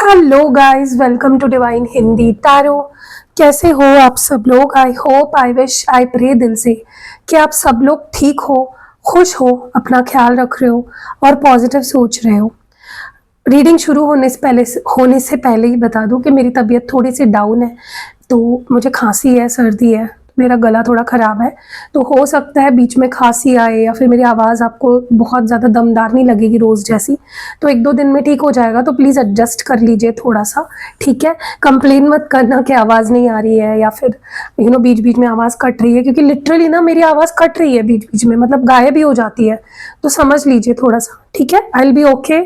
Hello guys, welcome to divine Hindi tarot. कैसे हो आप सब लोग? I hope, I wish, I pray दिल से कि आप सब लोग ठीक हो, खुश हो, अपना ख्याल रख रहे हो और पॉजिटिव सोच रहे हो। रीडिंग शुरू होने से पहले ही बता दूं कि मेरी तबीयत थोड़ी सी डाउन है। तो मुझे खांसी है, सर्दी है, मेरा गला थोड़ा ख़राब है। तो हो सकता है बीच में खांसी आए या फिर मेरी आवाज़ आपको बहुत ज़्यादा दमदार नहीं लगेगी रोज़ जैसी। तो 1-2 दिन में ठीक हो जाएगा, तो प्लीज़ एडजस्ट कर लीजिए थोड़ा सा, ठीक है? कंप्लेन मत करना कि आवाज़ नहीं आ रही है या फिर बीच बीच में आवाज़ कट रही है, क्योंकि लिटरली ना मेरी आवाज़ कट रही है बीच बीच में, मतलब गायब ही हो जाती है। तो समझ लीजिए थोड़ा सा, ठीक है? I will be okay.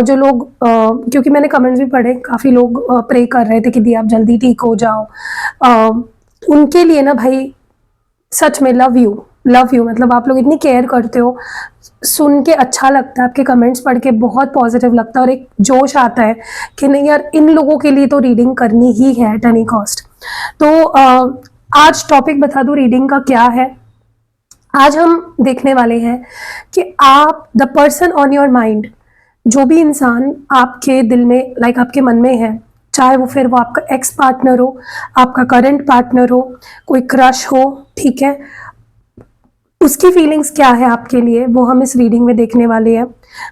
जो लोग क्योंकि मैंने कमेंट्स भी पढ़े, काफ़ी लोग प्रे कर रहे थे कि दी आप जल्दी ठीक हो जाओ। उनके लिए ना भाई, सच में लव यू, लव यू। मतलब आप लोग इतनी केयर करते हो, सुन के अच्छा लगता है, आपके कमेंट्स पढ़ के बहुत पॉजिटिव लगता है और एक जोश आता है कि नहीं यार, इन लोगों के लिए तो रीडिंग करनी ही है एट एनी कॉस्ट। तो आज टॉपिक बता दूं रीडिंग का क्या है। आज हम देखने वाले हैं कि आप, the person on your mind, जो भी इंसान आपके दिल में, लाइक आपके मन में है, चाहे वो आपका एक्स पार्टनर हो, आपका करंट पार्टनर हो, कोई क्रश हो, ठीक है, उसकी फीलिंग्स क्या है आपके लिए, वो हम इस रीडिंग में देखने वाले हैं।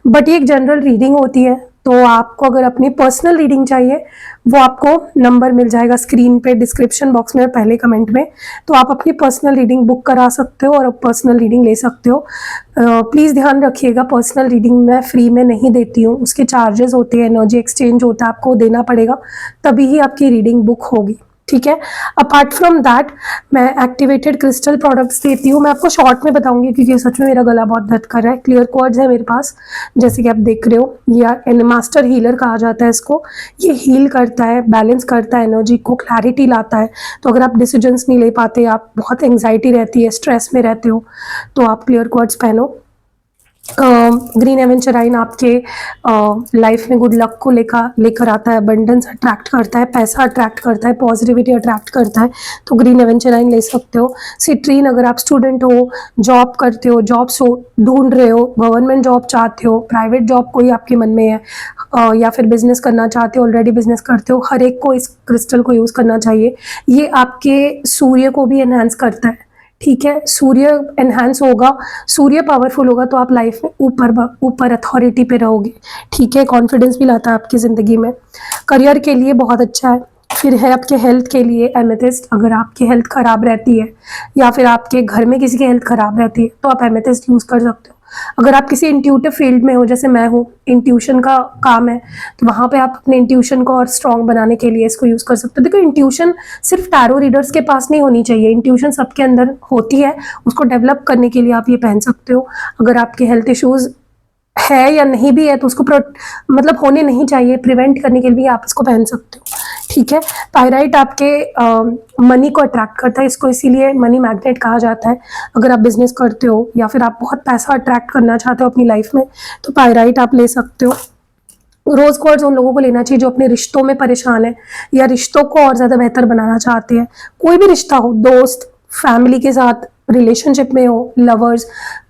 बट ये एक जनरल रीडिंग होती है, तो आपको अगर अपनी पर्सनल रीडिंग चाहिए, वो आपको नंबर मिल जाएगा स्क्रीन पे, डिस्क्रिप्शन बॉक्स में और पहले कमेंट में। तो आप अपनी पर्सनल रीडिंग बुक करा सकते हो और पर्सनल रीडिंग ले सकते हो। प्लीज़ ध्यान रखिएगा, पर्सनल रीडिंग मैं फ्री में नहीं देती हूँ, उसके चार्जेस होते हैं, एनर्जी एक्सचेंज होता है, आपको देना पड़ेगा, तभी ही आपकी रीडिंग बुक होगी, ठीक है? अपार्ट फ्रॉम दैट, मैं एक्टिवेटेड क्रिस्टल प्रोडक्ट्स देती हूँ। मैं आपको शॉर्ट में बताऊंगी क्योंकि सच में मेरा गला बहुत दर्द कर रहा है। क्लियर क्वार्ट्ज है मेरे पास, जैसे कि आप देख रहे हो, या मास्टर हीलर कहा जाता है इसको। ये हील करता है, बैलेंस करता है एनर्जी को, क्लैरिटी लाता है। तो अगर आप डिसीजंस नहीं ले पाते, आप बहुत एंग्जाइटी रहती है, स्ट्रेस में रहते हो, तो आप क्लियर क्वार्ट्ज पहनो। ग्रीन एवेंचराइन आपके लाइफ में गुड लक को लेकर आता है, अबंडेंस अट्रैक्ट करता है, पैसा अट्रैक्ट करता है, पॉजिटिविटी अट्रैक्ट करता है। तो ग्रीन एवेंचराइन ले सकते हो। सिट्रीन, अगर आप स्टूडेंट हो, जॉब करते हो, जॉब ढूंढ रहे हो, गवर्नमेंट जॉब चाहते हो, प्राइवेट जॉब कोई आपके मन में है, या फिर बिजनेस करना चाहते हो, ऑलरेडी बिजनेस करते हो, हर एक को इस क्रिस्टल को यूज़ करना चाहिए। ये आपके सूर्य को भी एनहांस करता है, ठीक है? सूर्य एनहांस होगा, सूर्य पावरफुल होगा, तो आप लाइफ में ऊपर अथॉरिटी पे रहोगे, ठीक है? कॉन्फिडेंस भी लाता है आपकी ज़िंदगी में। करियर के लिए बहुत अच्छा है। फिर है आपके हेल्थ के लिए एमेथिस्ट। अगर आपकी हेल्थ ख़राब रहती है या फिर आपके घर में किसी की हेल्थ ख़राब रहती है, तो आप एमेथिस्ट यूज़ कर सकते हो। अगर आप किसी इंट्यूटिव फील्ड में हो, जैसे मैं हूँ, इंट्यूशन का काम है, तो वहाँ पे आप अपने इंट्यूशन को और स्ट्रॉन्ग बनाने के लिए इसको यूज़ कर सकते हो। देखो, इंट्यूशन सिर्फ टैरो रीडर्स के पास नहीं होनी चाहिए, इंट्यूशन सबके अंदर होती है। उसको डेवलप करने के लिए आप ये पहन सकते हो। अगर आपके हेल्थ इश्यूज़ है या नहीं भी है, तो उसको मतलब होने नहीं चाहिए, प्रिवेंट करने के लिए आप इसको पहन सकते हो, ठीक है? पायराइट आपके मनी को अट्रैक्ट करता है, इसको इसीलिए मनी मैग्नेट कहा जाता है। अगर आप बिजनेस करते हो या फिर आप बहुत पैसा अट्रैक्ट करना चाहते हो अपनी लाइफ में, तो पायराइट आप ले सकते हो। रोज क्वार्ट्ज उन लोगों को लेना चाहिए जो अपने रिश्तों में परेशान है या रिश्तों को और ज़्यादा बेहतर बनाना चाहते हैं। कोई भी रिश्ता हो, दोस्त, फैमिली के साथ रिलेशनशिप में हो, लवर्स,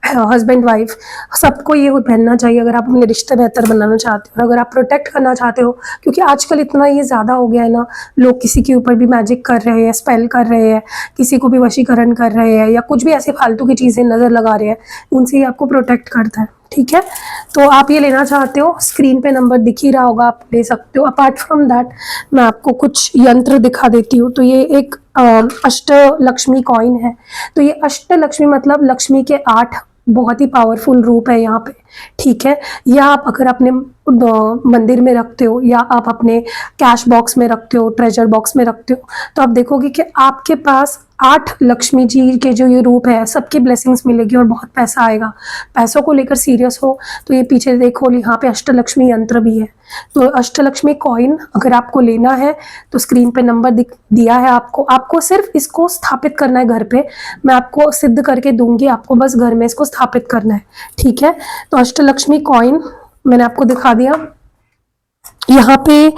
हस्बैंड वाइफ, सबको ये पहनना चाहिए अगर आप अपने रिश्ते बेहतर बनाना चाहते हो, अगर आप प्रोटेक्ट करना चाहते हो। क्योंकि आजकल इतना ये ज़्यादा हो गया है ना, लोग किसी के ऊपर भी मैजिक कर रहे हैं, स्पेल कर रहे हैं, किसी को भी वशीकरण कर रहे हैं, या कुछ भी ऐसे फालतू की चीज़ें नज़र लगा रहे हैं, उनसे ही आपको प्रोटेक्ट करता है, ठीक है? तो आप ये लेना चाहते हो, स्क्रीन पे नंबर दिख ही रहा होगा, आप ले सकते हो। अपार्ट फ्रॉम दैट, मैं आपको कुछ यंत्र दिखा देती हूँ। तो ये एक अष्ट लक्ष्मी कॉइन है। तो ये अष्ट लक्ष्मी मतलब लक्ष्मी के 8 बहुत ही पावरफुल रूप है यहाँ पे, ठीक है? या आप अगर अपने मंदिर में रखते हो, या आप अपने कैश बॉक्स में रखते हो, ट्रेजर बॉक्स में रखते हो, तो आप देखोगे कि आपके पास 8 लक्ष्मी जी के जो ये रूप है, सबकी ब्लेसिंग्स मिलेगी और बहुत पैसा आएगा। पैसों को लेकर सीरियस हो तो ये पीछे देखो, यहाँ पे अष्टलक्ष्मी यंत्र भी है। तो अष्टलक्ष्मी कॉइन अगर आपको लेना है, तो स्क्रीन पे नंबर दिया है आपको सिर्फ इसको स्थापित करना है घर पे। मैं आपको सिद्ध करके दूंगी, आपको बस घर में इसको स्थापित करना है, ठीक है? तो अष्टलक्ष्मी कॉइन मैंने आपको दिखा दिया। यहाँ पे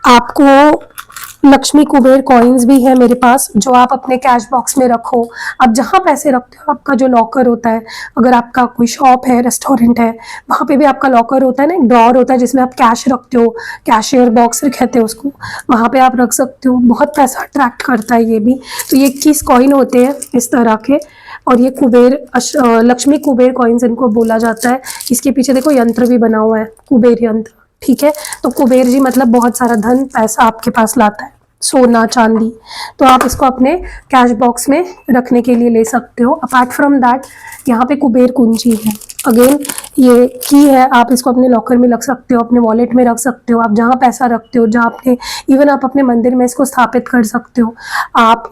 आपको लक्ष्मी कुबेर कॉइन्स भी है मेरे पास, जो आप अपने कैश बॉक्स में रखो। आप जहाँ पैसे रखते हो, आपका जो लॉकर होता है, अगर आपका कोई शॉप है, रेस्टोरेंट है, वहाँ पे भी आपका लॉकर होता है ना, एक ड्रॉर होता है जिसमें आप कैश रखते हो, कैशियर बॉक्स कहते हैं उसको, वहाँ पे आप रख सकते हो। बहुत पैसा अट्रैक्ट करता है ये भी। तो ये 21 कॉइन होते हैं इस तरह के, और ये लक्ष्मी कुबेर कॉइन्स इनको बोला जाता है। इसके पीछे देखो यंत्र भी बना हुआ है, कुबेर यंत्र, ठीक है। तो कुबेर जी मतलब बहुत सारा धन पैसा आपके पास लाता है, सोना चांदी। तो आप इसको अपने कैश बॉक्स में रखने के लिए ले सकते हो। अपार्ट फ्रॉम दैट, यहाँ पे कुबेर कुंजी है, अगेन ये की है, आप इसको अपने लॉकर में रख सकते हो, अपने वॉलेट में रख सकते हो, आप जहाँ पैसा रखते हो, जहाँ अपने, इवन आप अपने मंदिर में इसको स्थापित कर सकते हो। आप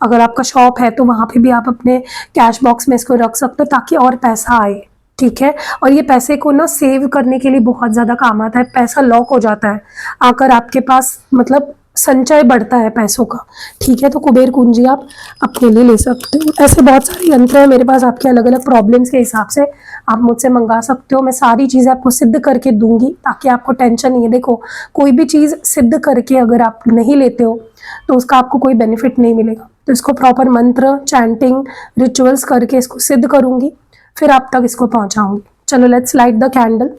अगर आपका शॉप है तो वहाँ पे भी आप अपने कैश बॉक्स में इसको रख सकते हो, ताकि और पैसा आए, ठीक है। और ये पैसे को ना सेव करने के लिए बहुत ज़्यादा काम आता है। पैसा लॉक हो जाता है आकर आपके पास, मतलब संचय बढ़ता है पैसों का, ठीक है। तो कुबेर कुंजी आप अपने लिए ले सकते हो। ऐसे बहुत सारे यंत्र हैं मेरे पास, आपके अलग अलग प्रॉब्लम्स के हिसाब से आप मुझसे मंगा सकते हो। मैं सारी चीज़ें आपको सिद्ध करके दूंगी, ताकि आपको टेंशन नहीं है। देखो, कोई भी चीज़ सिद्ध करके अगर आप नहीं लेते हो तो उसका आपको कोई बेनिफिट नहीं मिलेगा। तो इसको प्रॉपर मंत्र, चैंटिंग, रिचुअल्स करके इसको सिद्ध करूंगी, फिर आप तक इसको पहुंचाऊंगी। चलो, लेट्स लाइट द कैंडल।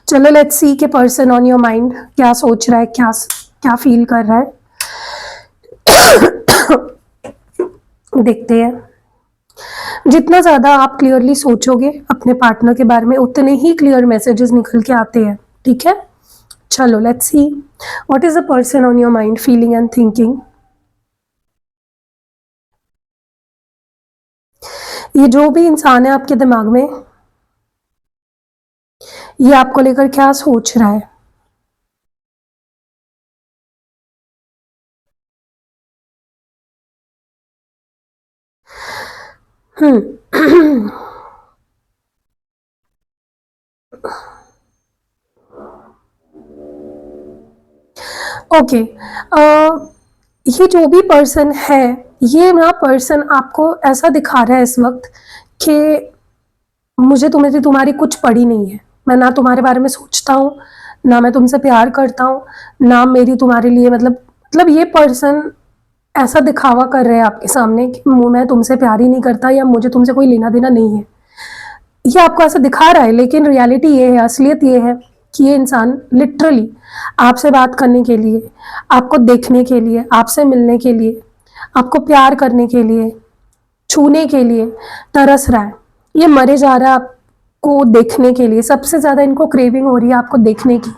चलो, लेट्स सी के पर्सन ऑन योर माइंड क्या सोच रहा है, क्या क्या फील कर रहा है। देखते हैं। जितना ज्यादा आप क्लियरली सोचोगे अपने पार्टनर के बारे में, उतने ही क्लियर मैसेजेस निकल के आते हैं, ठीक है। चलो, let's see what is the person on your mind feeling and thinking. ये जो भी इंसान है आपके दिमाग में, ये आपको लेकर क्या सोच रहा है। हम्म। ओके, ये जो भी पर्सन है, ये ना पर्सन आपको ऐसा दिखा रहा है इस वक्त कि मुझे तुम्हारी कुछ पड़ी नहीं है। मैं ना तुम्हारे बारे में सोचता हूँ, ना मैं तुमसे प्यार करता हूँ, ना मेरी तुम्हारे लिए मतलब ये पर्सन ऐसा दिखावा कर रहे हैं आपके सामने कि मैं तुमसे प्यार ही नहीं करता, या मुझे तुमसे कोई लेना देना नहीं है। ये आपको ऐसा दिखा रहा है, लेकिन रियलिटी ये है, असलियत ये है कि ये इंसान लिटरली आपसे बात करने के लिए, आपको देखने के लिए, आपसे मिलने के लिए, आपको प्यार करने के लिए, छूने के लिए तरस रहा है। ये मरे जा रहा है आपको देखने के लिए। सबसे ज्यादा इनको क्रेविंग हो रही है आपको देखने की।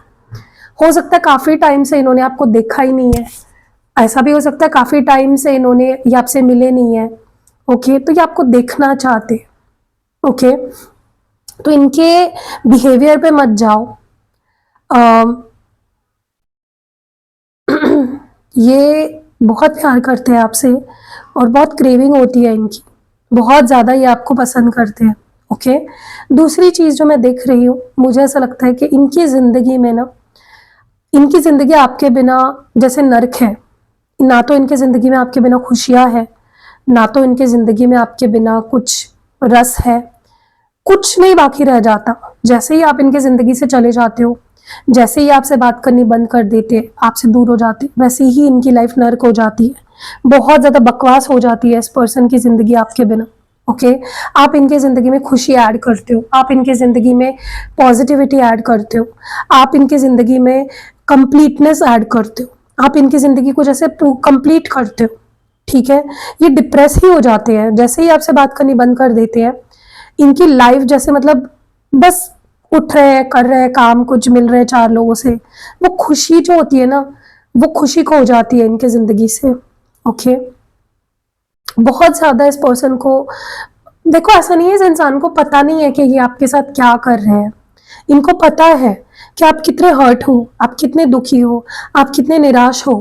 हो सकता है काफी टाइम से इन्होंने आपको देखा ही नहीं है, ऐसा भी हो सकता है काफी टाइम से इन्होंने ये आपसे मिले नहीं है। ओके, तो ये आपको देखना चाहते हैं। ओके, तो इनके बिहेवियर पे मत जाओ। ये बहुत प्यार करते हैं आपसे, और बहुत क्रेविंग होती है इनकी, बहुत ज़्यादा ये आपको पसंद करते हैं। ओके, दूसरी चीज़ जो मैं देख रही हूँ, मुझे ऐसा लगता है कि इनकी ज़िंदगी में ना, इनकी ज़िंदगी आपके बिना जैसे नर्क है। ना तो इनके ज़िंदगी में आपके बिना खुशियाँ है, ना तो इनके ज़िंदगी में आपके बिना कुछ रस है। कुछ नहीं बाकी रह जाता। जैसे ही आप इनके ज़िंदगी से चले जाते हो, जैसे ही आपसे बात करनी बंद कर देते, आपसे दूर हो जाते, वैसे ही इनकी लाइफ नर्क हो जाती है। बहुत ज़्यादा बकवास हो जाती है इस पर्सन की ज़िंदगी आपके बिना। ओके, आप इनके ज़िंदगी में खुशी ऐड करते हो, आप इनके ज़िंदगी में पॉजिटिविटी ऐड करते हो, आप इनकी ज़िंदगी में कंप्लीटनेस ऐड करते हो, आप इनकी ज़िंदगी को जैसे कंप्लीट करते हो, ठीक है। ये डिप्रेस ही हो जाते हैं जैसे ही आपसे बात करनी बंद कर देते हैं। इनकी लाइफ जैसे मतलब बस उठ रहे हैं, कर रहे हैं काम, कुछ मिल रहे हैं चार लोगों से, वो खुशी जो होती है ना, वो खुशी खो जाती है इनके ज़िंदगी से। ओके, बहुत ज़्यादा इस पर्सन को, देखो ऐसा नहीं है इस इंसान को पता नहीं है कि ये आपके साथ क्या कर रहे हैं। इनको पता है कि आप कितने हर्ट हो, आप कितने दुखी हो, आप कितने निराश हो।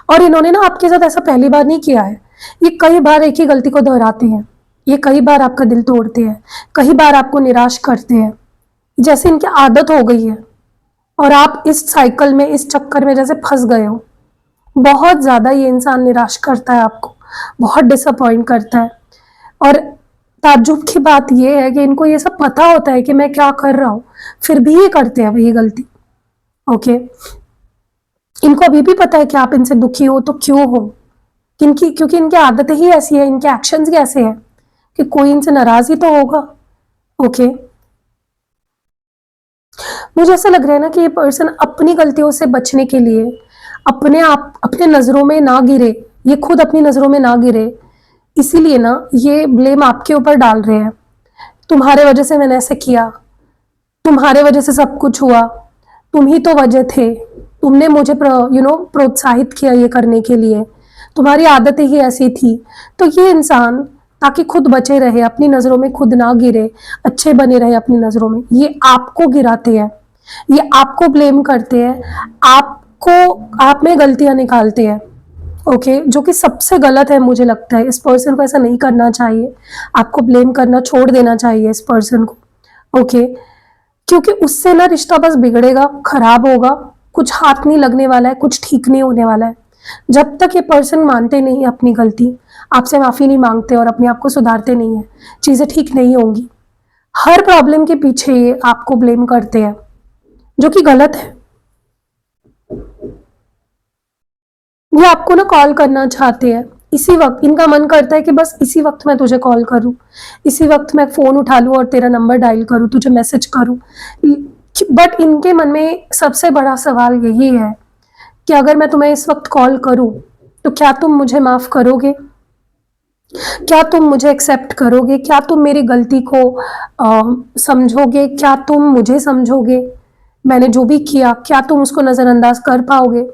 और इन्होंने ना आपके साथ ऐसा पहली बार नहीं किया है। ये कई बार एक ही गलती को दोहराते हैं, ये कई बार आपका दिल तोड़ते हैं, कई बार आपको निराश करते हैं, जैसे इनकी आदत हो गई है। और आप इस साइकिल में, इस चक्कर में जैसे फंस गए हो। बहुत ज़्यादा ये इंसान निराश करता है आपको, बहुत डिसअपॉइंट करता है। और ताज्जुब की बात यह है कि इनको ये सब पता होता है कि मैं क्या कर रहा हूं, फिर भी ये करते हैं वही गलती। ओके, इनको अभी भी पता है कि आप इनसे दुखी हो तो क्यों हो, क्योंकि इनकी आदतें ही ऐसी है, इनके एक्शंस ही ऐसे हैं कि कोई इनसे नाराज ही तो होगा। ओके, मुझे ऐसा लग रहा है ना कि ये पर्सन अपनी गलतियों से बचने के लिए अपने नजरों में ना गिरे, ये खुद अपनी नजरों में ना गिरे, इसीलिए ना ये ब्लेम आपके ऊपर डाल रहे हैं। तुम्हारे वजह से मैंने ऐसे किया, तुम्हारे वजह से सब कुछ हुआ, तुम ही तो वजह थे, तुमने मुझे प्रोत्साहित किया ये करने के लिए, तुम्हारी आदतें ही ऐसी थी। तो ये इंसान ताकि खुद बचे रहे, अपनी नजरों में खुद ना गिरे, अच्छे बने रहे अपनी नजरों में, ये आपको गिराते हैं, ये आपको ब्लेम करते हैं, आप में गलतियां निकालते हैं। ओके, जो कि सबसे गलत है। मुझे लगता है इस पर्सन को ऐसा नहीं करना चाहिए, आपको ब्लेम करना छोड़ देना चाहिए इस पर्सन को। ओके, क्योंकि उससे ना रिश्ता बस बिगड़ेगा, खराब होगा, कुछ हाथ नहीं लगने वाला है, कुछ ठीक नहीं होने वाला है। जब तक ये पर्सन मानते नहीं अपनी गलती, आपसे माफी नहीं मांगते और अपने आप को सुधारते नहीं है, चीजें ठीक नहीं होंगी। हर प्रॉब्लम के पीछे ये आपको ब्लेम करते हैं, जो कि गलत है। ये आपको ना कॉल करना चाहते हैं, इसी वक्त इनका मन करता है कि बस इसी वक्त मैं तुझे कॉल करूं, इसी वक्त मैं फोन उठा लूं और तेरा नंबर डायल करूं, तुझे मैसेज करूं। बट इनके मन में सबसे बड़ा सवाल यही है कि अगर मैं तुम्हें इस वक्त कॉल करूं तो क्या तुम मुझे माफ करोगे, क्या तुम मुझे एक्सेप्ट करोगे, क्या तुम मेरी गलती को समझोगे, क्या तुम मुझे समझोगे, मैंने जो भी किया क्या तुम उसको नजरअंदाज कर पाओगे।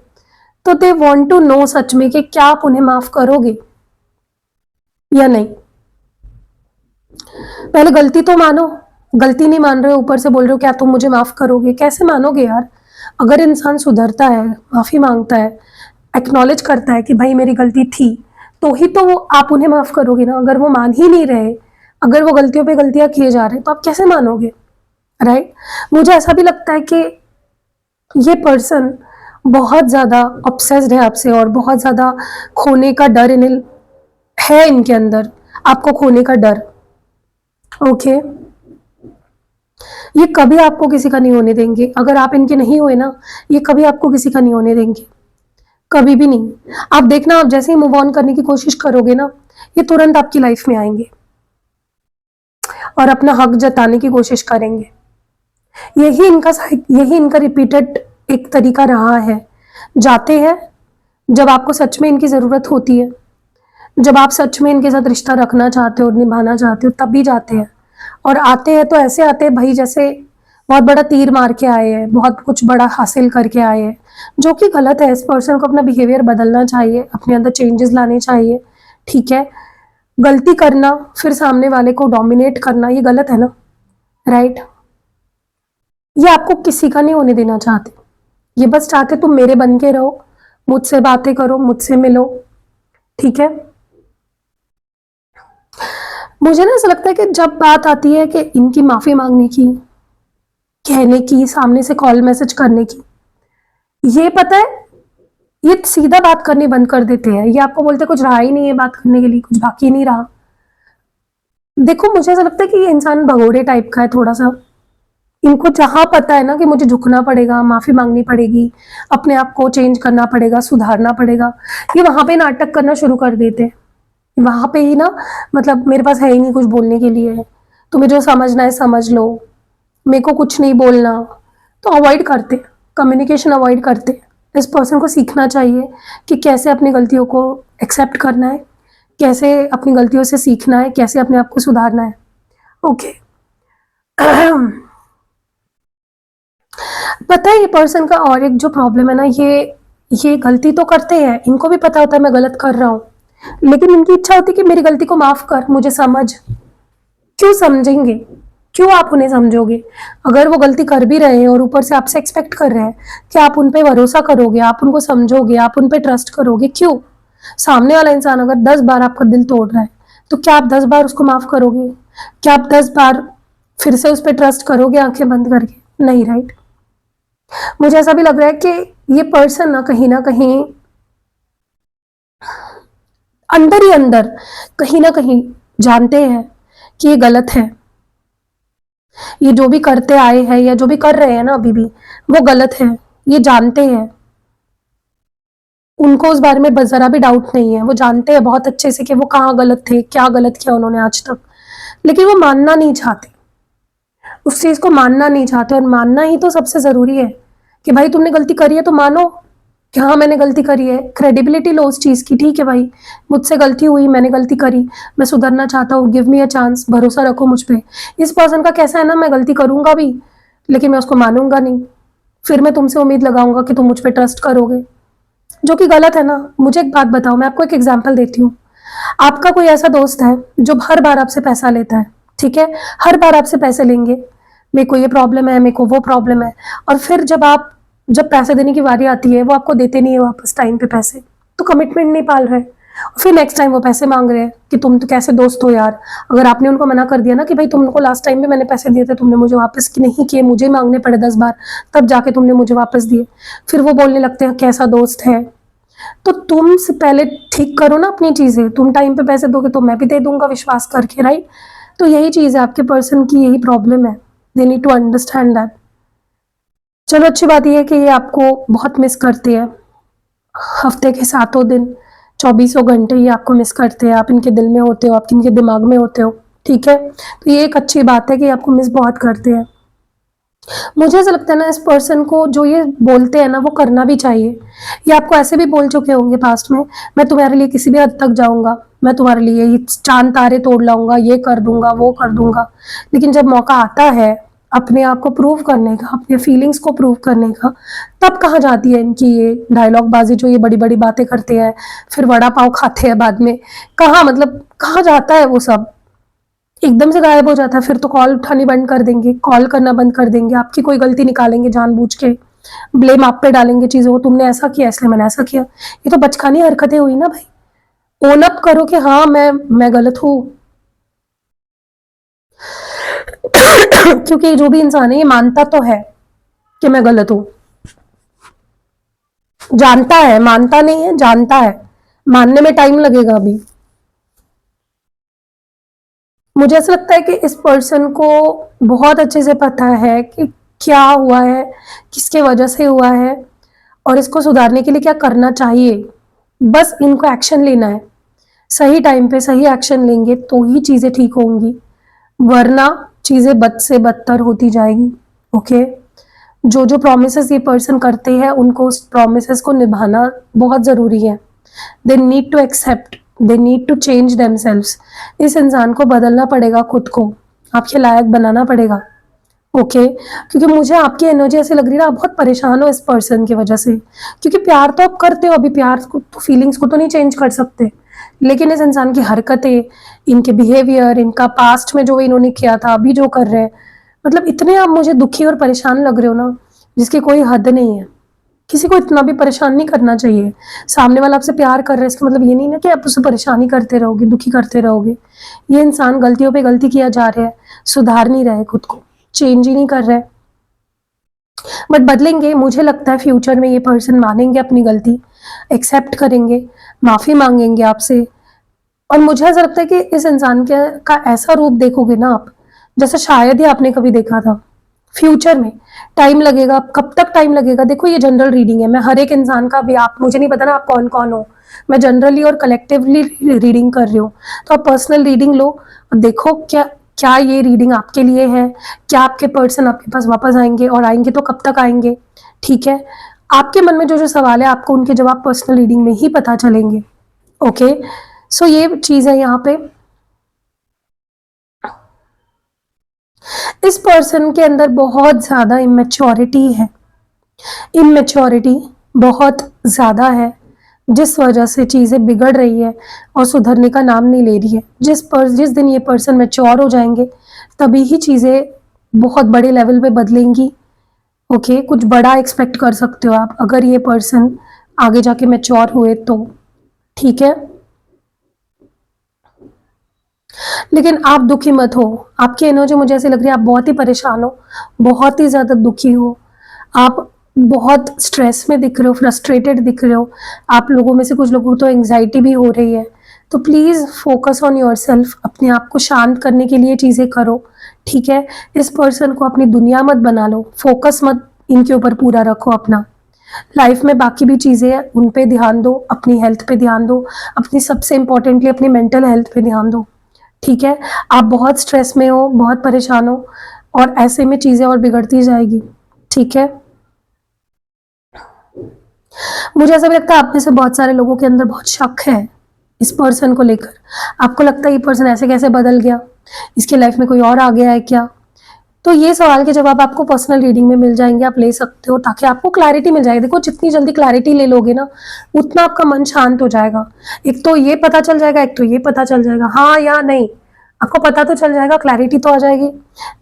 तो दे वॉन्ट टू नो सच में कि क्या आप उन्हें माफ करोगे या नहीं। पहले गलती तो मानो, गलती नहीं मान रहे हो, ऊपर से बोल रहे हो क्या तुम मुझे माफ करोगे। कैसे मानोगे यार। अगर इंसान सुधरता है, माफी मांगता है, एक्नॉलेज करता है कि भाई मेरी गलती थी, तो ही तो आप उन्हें माफ करोगे ना। अगर वो मान ही नहीं रहे, अगर वो गलतियों पे गलतियां किए जा रहे हैं, तो आप कैसे मानोगे, राइट। मुझे ऐसा भी लगता है कि ये पर्सन बहुत ज्यादा ऑब्सेस्ड है आपसे, और बहुत ज्यादा खोने का डर है इनके अंदर, आपको खोने का डर। ओके, ये कभी आपको किसी का नहीं होने देंगे। अगर आप इनके नहीं हुए ना, ये कभी आपको किसी का नहीं होने देंगे, कभी भी नहीं। आप देखना, आप जैसे ही मूव ऑन करने की कोशिश करोगे ना, ये तुरंत आपकी लाइफ में आएंगे और अपना हक जताने की कोशिश करेंगे। यही इनका रिपीटेड एक तरीका रहा है। जाते हैं जब आपको सच में इनकी जरूरत होती है, जब आप सच में इनके साथ रिश्ता रखना चाहते हो और निभाना चाहते हो, तभी जाते हैं। और आते हैं तो ऐसे आते हैं भाई जैसे बहुत बड़ा तीर मार के आए हैं, बहुत कुछ बड़ा हासिल करके आए हैं, जो कि गलत है। इस पर्सन को अपना बिहेवियर बदलना चाहिए, अपने अंदर चेंजेस लाने चाहिए। ठीक है, गलती करना फिर सामने वाले को डोमिनेट करना, ये गलत है ना, राइट। ये आपको किसी का नहीं होने देना चाहते, ये बस चाहते तुम मेरे बन के रहो, मुझसे बातें करो, मुझसे मिलो। ठीक है, मुझे ना ऐसा लगता है कि जब बात आती है कि इनकी माफी मांगने की, कहने की, सामने से कॉल मैसेज करने की, ये पता है ये सीधा बात करनी बंद कर देते हैं। ये आपको बोलते कुछ रहा ही नहीं है बात करने के लिए, कुछ बाकी नहीं रहा। देखो, मुझे ऐसा लगता है कि ये इंसान भगोड़े टाइप का है थोड़ा सा। इनको जहां पता है ना कि मुझे झुकना पड़ेगा, माफी मांगनी पड़ेगी, अपने आप को चेंज करना पड़ेगा, सुधारना पड़ेगा, ये वहां पे नाटक करना शुरू कर देते हैं। वहां पे ही ना, मतलब मेरे पास है ही नहीं कुछ बोलने के लिए, तुम्हें जो समझना है समझ लो, मेरे को कुछ नहीं बोलना, तो अवॉइड करते, कम्युनिकेशन अवॉइड करते। इस पर्सन को सीखना चाहिए कि कैसे अपनी गलतियों को एक्सेप्ट करना है, कैसे अपनी गलतियों से सीखना है, कैसे अपने आप को सुधारना है। ओके पता है ये पर्सन का और एक जो प्रॉब्लम है ना, ये गलती तो करते हैं, इनको भी पता होता है मैं गलत कर रहा हूँ, लेकिन इनकी इच्छा होती है कि मेरी गलती को माफ कर, मुझे समझ। क्यों समझेंगे, क्यों आप उन्हें समझोगे। अगर वो गलती कर भी रहे हैं और ऊपर से आपसे एक्सपेक्ट कर रहे हैं कि आप उन पे भरोसा करोगे, आप उनको समझोगे, आप उन पे ट्रस्ट करोगे, क्यों। सामने वाला इंसान अगर 10 बार आपका दिल तोड़ रहा है, तो क्या आप 10 बार उसको माफ करोगे, क्या आप 10 बार फिर से उस पर ट्रस्ट करोगे आंखें बंद करके, नहीं, राइट। मुझे ऐसा भी लग रहा है कि ये पर्सन ना कहीं अंदर ही अंदर, कहीं ना कहीं जानते हैं कि ये गलत है, ये जो भी करते आए हैं या जो भी कर रहे हैं ना अभी भी, वो गलत है, ये जानते हैं, उनको उस बारे में बस जरा भी डाउट नहीं है, वो जानते हैं बहुत अच्छे से कि वो कहाँ गलत थे, क्या गलत किया उन्होंने आज तक, लेकिन वो मानना नहीं चाहते, उस चीज को मानना नहीं चाहते। और मानना ही तो सबसे जरूरी है कि भाई तुमने गलती करी है तो मानो कि हाँ मैंने गलती करी है, क्रेडिबिलिटी लो उस चीज की, ठीक है भाई मुझसे गलती हुई, मैंने गलती करी, मैं सुधरना चाहता हूँ, गिव मी अ चांस, भरोसा रखो मुझ पे। इस पर्सन का कैसा है ना, मैं गलती करूंगा भी लेकिन मैं उसको मानूंगा नहीं, फिर मैं तुमसे उम्मीद लगाऊंगा कि तुम मुझ पे ट्रस्ट करोगे, जो कि गलत है ना। मुझे एक बात बताओ, मैं आपको एक एग्जाम्पल देती हूँ। आपका कोई ऐसा दोस्त है जो हर बार आपसे पैसा लेता है, ठीक है, हर बार आपसे पैसे लेंगे, मेरे को ये प्रॉब्लम है, मेरे को वो प्रॉब्लम है, और फिर जब पैसे देने की बारी आती है वो आपको देते नहीं है वापस टाइम पे पैसे, तो कमिटमेंट नहीं पाल रहे। फिर नेक्स्ट टाइम वो पैसे मांग रहे हैं कि तुम तो कैसे दोस्त हो यार, अगर आपने उनको मना कर दिया ना कि भाई तुमको लास्ट टाइम भी मैंने पैसे दिए थे, तुमने मुझे वापस नहीं किए, मुझे मांगने पड़े 10 बार, तब जाके तुमने मुझे वापस दिए, फिर वो बोलने लगते हैं कैसा दोस्त है। तो तुम से पहले ठीक करो ना अपनी चीजें, तुम टाइम पे पैसे दोगे तो मैं भी दे दूंगा विश्वास करके, राइट। तो यही चीज है, आपके पर्सन की यही प्रॉब्लम है, they need to understand that. चलो अच्छी बात यह है कि ये आपको बहुत मिस करते हैं, हफ्ते के 7 दिन 24 घंटे ये आपको मिस करते हैं, आप इनके दिल में होते हो, आप इनके दिमाग में होते हो, ठीक है। तो ये एक अच्छी बात है कि आपको मिस बहुत करते हैं। मुझे ऐसा लगता है ना, इस पर्सन को जो ये बोलते हैं ना वो करना भी चाहिए। ये आपको ऐसे भी बोल चुके होंगे पास्ट में, मैं तुम्हारे लिए किसी भी हद तक जाऊंगा, मैं तुम्हारे लिए ये चांद तारे तोड़ लाऊंगा, ये कर दूंगा वो कर दूंगा, लेकिन जब मौका आता है अपने आप को प्रूव करने का, अपने फीलिंग्स को प्रूव करने का, तब कहाँ जाती है इनकी ये डायलॉग बाजी, जो ये बड़ी बड़ी बातें करते हैं फिर वड़ा पाव खाते हैं बाद में, कहाँ मतलब कहाँ जाता है वो सब, एकदम से गायब हो जाता है। फिर तो कॉल उठानी बंद कर देंगे, कॉल करना बंद कर देंगे, आपकी कोई गलती निकालेंगे जानबूझ के, ब्लेम आप पे डालेंगे चीजों को, तुमने ऐसा किया इसलिए मैंने ऐसा किया। ये तो बचकानी हरकतें हुई ना भाई, ओन अप करो कि हाँ मैं गलत हूँ। क्योंकि जो भी इंसान है ये मानता तो है कि मैं गलत हूँ, जानता है, मानता नहीं है, जानता है, मानने में टाइम लगेगा अभी। मुझे ऐसा लगता है कि इस पर्सन को बहुत अच्छे से पता है कि क्या हुआ है, किसके वजह से हुआ है, और इसको सुधारने के लिए क्या करना चाहिए। बस इनको एक्शन लेना है, सही टाइम पे सही एक्शन लेंगे तो ही चीज़ें ठीक होंगी, वरना चीज़ें बद से बदतर होती जाएगी। ओके, जो जो प्रोमिसेस ये पर्सन करते हैं उनको उस प्रोमिसेस को निभाना बहुत ज़रूरी है। They need to accept, they need to change themselves. इस इंसान को बदलना पड़ेगा, खुद को आपके लायक बनाना पड़ेगा। ओके, क्योंकि मुझे आपकी एनर्जी ऐसी लग रही है ना, आप बहुत परेशान हो इस पर्सन की वजह से, क्योंकि प्यार तो आप करते हो, अभी प्यार को तो फीलिंग्स को तो नहीं चेंज कर सकते, लेकिन इस इंसान की हरकतें, इनके बिहेवियर, इनका पास्ट में जो इन्होंने किया था, अभी जो कर रहे हैं, मतलब इतने आप मुझे दुखी और परेशान लग रहे हो ना, जिसकी कोई हद नहीं है। किसी को इतना भी परेशान नहीं करना चाहिए। सामने वाला आपसे प्यार कर रहा है इसका मतलब ये नहीं ना कि आप उसे परेशानी करते रहोगे, दुखी करते रहोगे। ये इंसान गलतियों पे गलती किया जा रहा है, सुधार नहीं रहा है, खुद को चेंज ही नहीं कर रहा है, बट बदलेंगे। मुझे लगता है फ्यूचर में ये पर्सन मानेंगे अपनी गलती, एक्सेप्ट करेंगे, माफ़ी मांगेंगे आपसे। और मुझे ऐसा लगता है कि इस इंसान के का ऐसा रूप देखोगे ना आप, जैसे शायद ही आपने कभी देखा था। फ्यूचर में टाइम लगेगा, कब तक टाइम लगेगा, देखो ये जनरल रीडिंग है, मैं हर एक इंसान का भी, आप मुझे नहीं पता ना आप कौन कौन हो, मैं जनरली और कलेक्टिवली रीडिंग कर रही हूँ। तो आप पर्सनल रीडिंग लो और देखो क्या क्या ये रीडिंग आपके लिए है, क्या आपके पर्सन आपके पास वापस आएंगे, और आएंगे तो कब तक आएंगे, ठीक है। आपके मन में जो जो सवाल है आपको उनके जवाब पर्सनल रीडिंग में ही पता चलेंगे। ओके, सो ये चीज़ है यहाँ पे। इस पर्सन के अंदर बहुत ज़्यादा इमेच्योरिटी है, इमेच्योरिटी बहुत ज़्यादा है, जिस वजह से चीज़ें बिगड़ रही है और सुधरने का नाम नहीं ले रही है। जिस दिन ये पर्सन मैच्योर हो जाएंगे तभी ही चीज़ें बहुत बड़े लेवल पे बदलेंगी। ओके, कुछ बड़ा एक्सपेक्ट कर सकते हो आप अगर ये पर्सन आगे जाके मैच्योर हुए तो, ठीक है। लेकिन आप दुखी मत हो, आपकी एनर्जी मुझे ऐसी लग रही है आप बहुत ही परेशान हो, बहुत ही ज़्यादा दुखी हो, आप बहुत स्ट्रेस में दिख रहे हो, फ्रस्ट्रेटेड दिख रहे हो। आप लोगों में से कुछ लोगों को तो एंग्जाइटी भी हो रही है, तो please focus on your self, अपने आप को शांत करने के लिए चीज़ें करो, ठीक है। इस पर्सन को अपनी दुनिया मत बना लो, फोकस मत इनके ऊपर पूरा रखो अपना। लाइफ में बाकी भी चीज़ें हैं, उन पे ध्यान दो, अपनी हेल्थ पे ध्यान दो, अपनी सबसे इम्पोर्टेंटली अपनी मेंटल हेल्थ पे ध्यान दो, ठीक है। आप बहुत स्ट्रेस में हो, बहुत परेशान हो, और ऐसे में चीज़ें और बिगड़ती जाएगी, ठीक है। मुझे ऐसा भी लगता है आप में से बहुत सारे लोगों के अंदर बहुत शक है इस पर्सन को लेकर। आपको लगता है ये पर्सन ऐसे कैसे बदल गया, इसके लाइफ में कोई और आ गया है क्या। तो ये सवाल के जवाब आपको पर्सनल रीडिंग में मिल जाएंगे, आप ले सकते हो, ताकि आपको क्लैरिटी मिल जाएगी। देखो, जितनी जल्दी क्लैरिटी ले लोगे ना, उतना आपका मन शांत हो जाएगा। एक तो ये पता चल जाएगा, एक तो ये पता चल जाएगा, हाँ या नहीं, आपको पता तो चल जाएगा, क्लैरिटी तो आ जाएगी।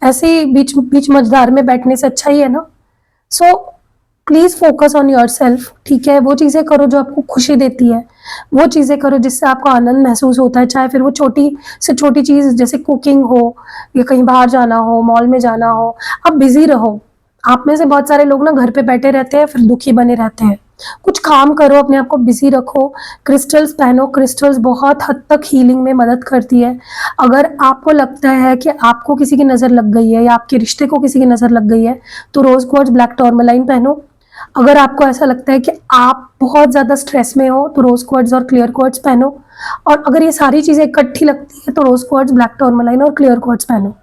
ऐसे ही बीच बीच मझधार में बैठने से अच्छा ही है ना। So please focus on your self, ठीक है। वो चीज़ें करो जो आपको खुशी देती है, वो चीज़ें करो जिससे आपको आनंद महसूस होता है, चाहे फिर वो छोटी से छोटी चीज़ जैसे कुकिंग हो, या कहीं बाहर जाना हो, मॉल में जाना हो। आप बिजी रहो। आप में से बहुत सारे लोग ना घर पे बैठे रहते हैं, फिर दुखी बने रहते हैं। कुछ काम करो, अपने आप को बिजी रखो, क्रिस्टल्स पहनो। क्रिस्टल्स बहुत हद तक हीलिंग में मदद करती है। अगर आपको लगता है कि आपको किसी की नज़र लग गई है, या आपके रिश्ते को किसी की नज़र लग गई है, तो रोज क्वार्ट्ज ब्लैक टूरमैलाइन पहनो। अगर आपको ऐसा लगता है कि आप बहुत ज़्यादा स्ट्रेस में हो, तो रोज क्वार्ट्ज और क्लियर क्वार्ट्ज पहनो। और अगर ये सारी चीज़ें इकट्ठी लगती है, तो रोज क्वार्ट्ज, ब्लैक टूरमैलाइन और क्लियर क्वार्ट्ज पहनो,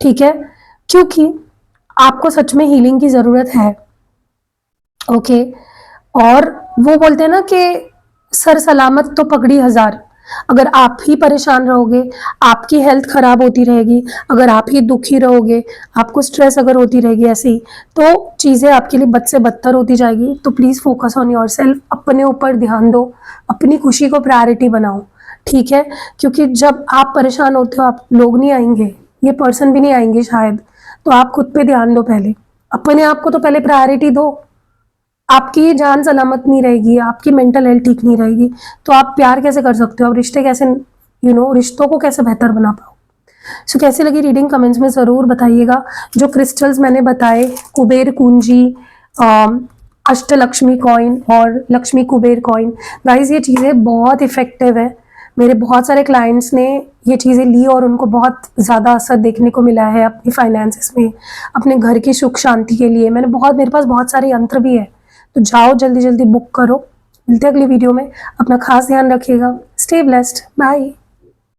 ठीक है। क्योंकि आपको सच में हीलिंग की ज़रूरत है, ओके। और वो बोलते हैं ना कि सर सलामत तो पगड़ी हजार। अगर आप ही परेशान रहोगे, आपकी हेल्थ खराब होती रहेगी, अगर आप ही दुखी रहोगे, आपको स्ट्रेस अगर होती रहेगी ऐसी, तो चीज़ें आपके लिए बद से बदतर होती जाएगी। तो please focus on your self, अपने ऊपर ध्यान दो, अपनी खुशी को प्रायोरिटी बनाओ, ठीक है। क्योंकि जब आप परेशान होते हो, आप लोग नहीं आएंगे, ये पर्सन भी नहीं आएंगे शायद। तो आप खुद पे ध्यान दो, पहले अपने आप को तो पहले प्रायोरिटी दो। आपकी जान सलामत नहीं रहेगी, आपकी मेंटल हेल्थ ठीक नहीं रहेगी, तो आप प्यार कैसे कर सकते हो, आप रिश्ते कैसे, रिश्तों को कैसे बेहतर बना पाओ। सो कैसी लगी रीडिंग, कमेंट्स में ज़रूर बताइएगा। जो क्रिस्टल्स मैंने बताए, कुबेर कुंजी, अष्टलक्ष्मी कॉइन और लक्ष्मी कुबेर कॉइन, गाइज ये चीज़ें बहुत इफ़ेक्टिव है। मेरे बहुत सारे क्लाइंट्स ने ये चीज़ें ली और उनको बहुत ज़्यादा असर देखने को मिला है अपनी फाइनेंसेस में, अपने घर की सुख शांति के लिए। मेरे पास बहुत सारे यंत्र भी है, तो जाओ जल्दी जल्दी बुक करो। मिलते हैं अगली वीडियो में, अपना खास ध्यान रखिएगा। Stay blessed, bye.